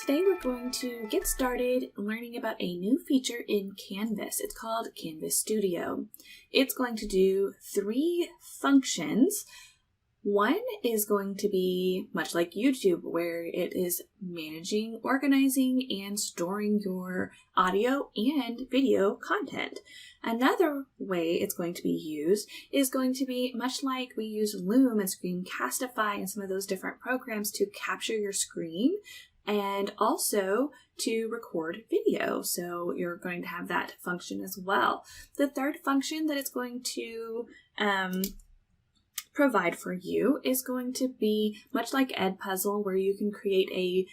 Today we're going to get started learning about a new feature in Canvas. It's called Canvas Studio. It's going to do 3 functions. One is going to be much like YouTube, where it is managing, organizing, and storing your audio and video content. Another way it's going to be used is going to be much like we use Loom and Screencastify and some of those different programs to capture your screen and also to record video. So you're going to have that function as well. The third function that it's going to provide for you is going to be much like Edpuzzle, where you can create a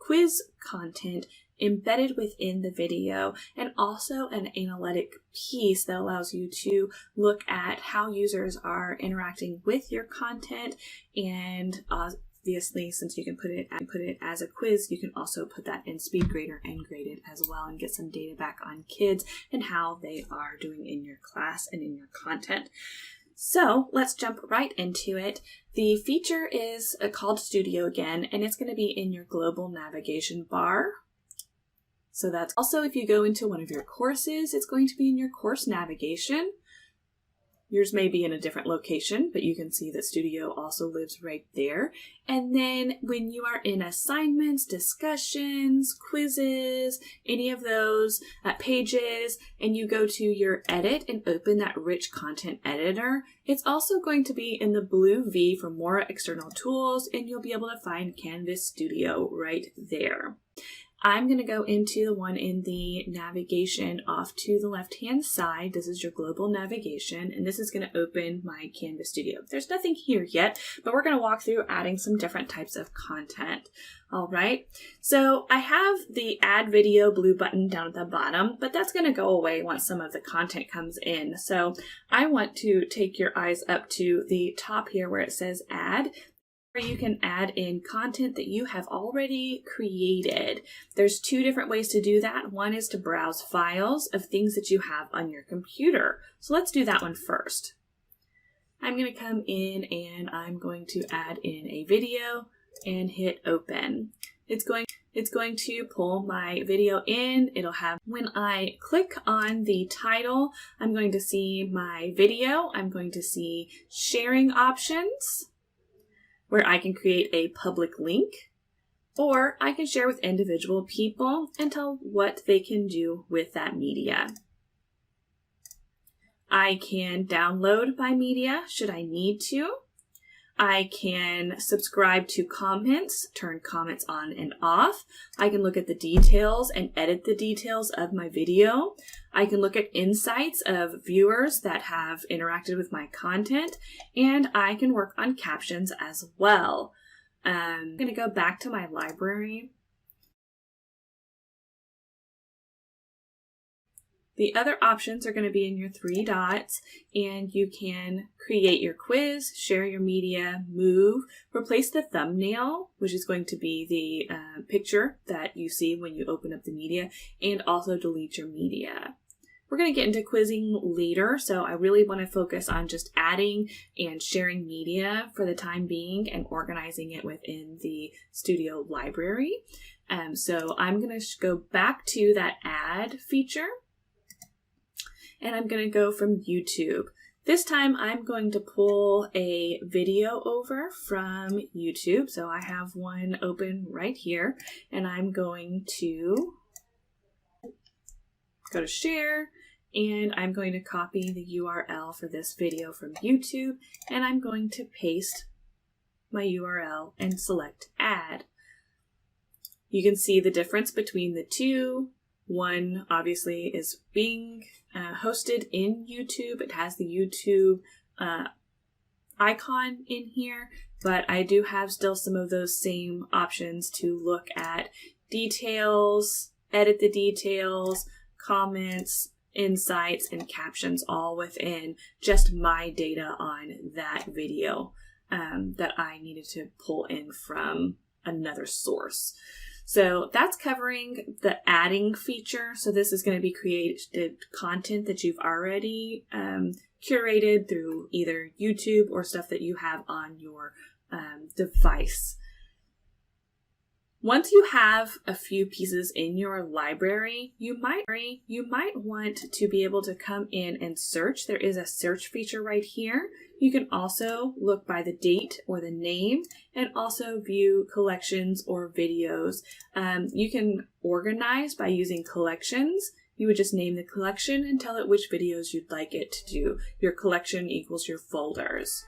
quiz content embedded within the video, and also an analytic piece that allows you to look at how users are interacting with your content. And obviously, since you can put it as a quiz, you can also put that in SpeedGrader and grade it as well and get some data back on kids and how they are doing in your class and in your content. So let's jump right into it. The feature is called Studio again, and it's going to be in your global navigation bar. So that's also, if you go into one of your courses, it's going to be in your course navigation. Yours may be in a different location, but you can see that Studio also lives right there. And then when you are in assignments, discussions, quizzes, any of those pages, and you go to your edit and open that rich content editor, it's also going to be in the blue V for more external tools, and you'll be able to find Canvas Studio right there. I'm going to go into the one in the navigation off to the left-hand side. This is your global navigation, and this is going to open my Canvas Studio. There's nothing here yet, but we're going to walk through adding some different types of content. All right, so I have the Add Video blue button down at the bottom, but that's going to go away once some of the content comes in. So I want to take your eyes up to the top here where it says Add, where you can add in content that you have already created. There's 2 different ways to do that. One is to browse files of things that you have on your computer. So let's do that one first. I'm going to come in and I'm going to add in a video and hit open. It's going to pull my video in. It'll have, when I click on the title, I'm going to see my video. I'm going to see sharing options, where I can create a public link, or I can share with individual people and tell what they can do with that media. I can download my media should I need to. I can subscribe to comments, turn comments on and off. I can look at the details and edit the details of my video. I can look at insights of viewers that have interacted with my content, and I can work on captions as well. I'm going to go back to my library. The other options are going to be in your 3 dots, and you can create your quiz, share your media, move, replace the thumbnail, which is going to be the picture that you see when you open up the media, and also delete your media. We're going to get into quizzing later, so I really want to focus on just adding and sharing media for the time being and organizing it within the Studio library. So I'm going to go back to that add feature. And I'm going to go from YouTube. This time I'm going to pull a video over from YouTube. So I have one open right here, and I'm going to go to share, and I'm going to copy the URL for this video from YouTube, and I'm going to paste my URL and select add. You can see the difference between the 2. One obviously is being hosted in YouTube. It has the YouTube icon in here, but I do have still some of those same options to look at details, edit the details, comments, insights, and captions all within just my data on that video that I needed to pull in from another source. So that's covering the adding feature. So this is going to be created content that you've already curated through either YouTube or stuff that you have on your device. Once you have a few pieces in your library, you might want to be able to come in and search. There is a search feature right here. You can also look by the date or the name and also view collections or videos. You can organize by using collections. You would just name the collection and tell it which videos you'd like it to do. Your collection equals your folders.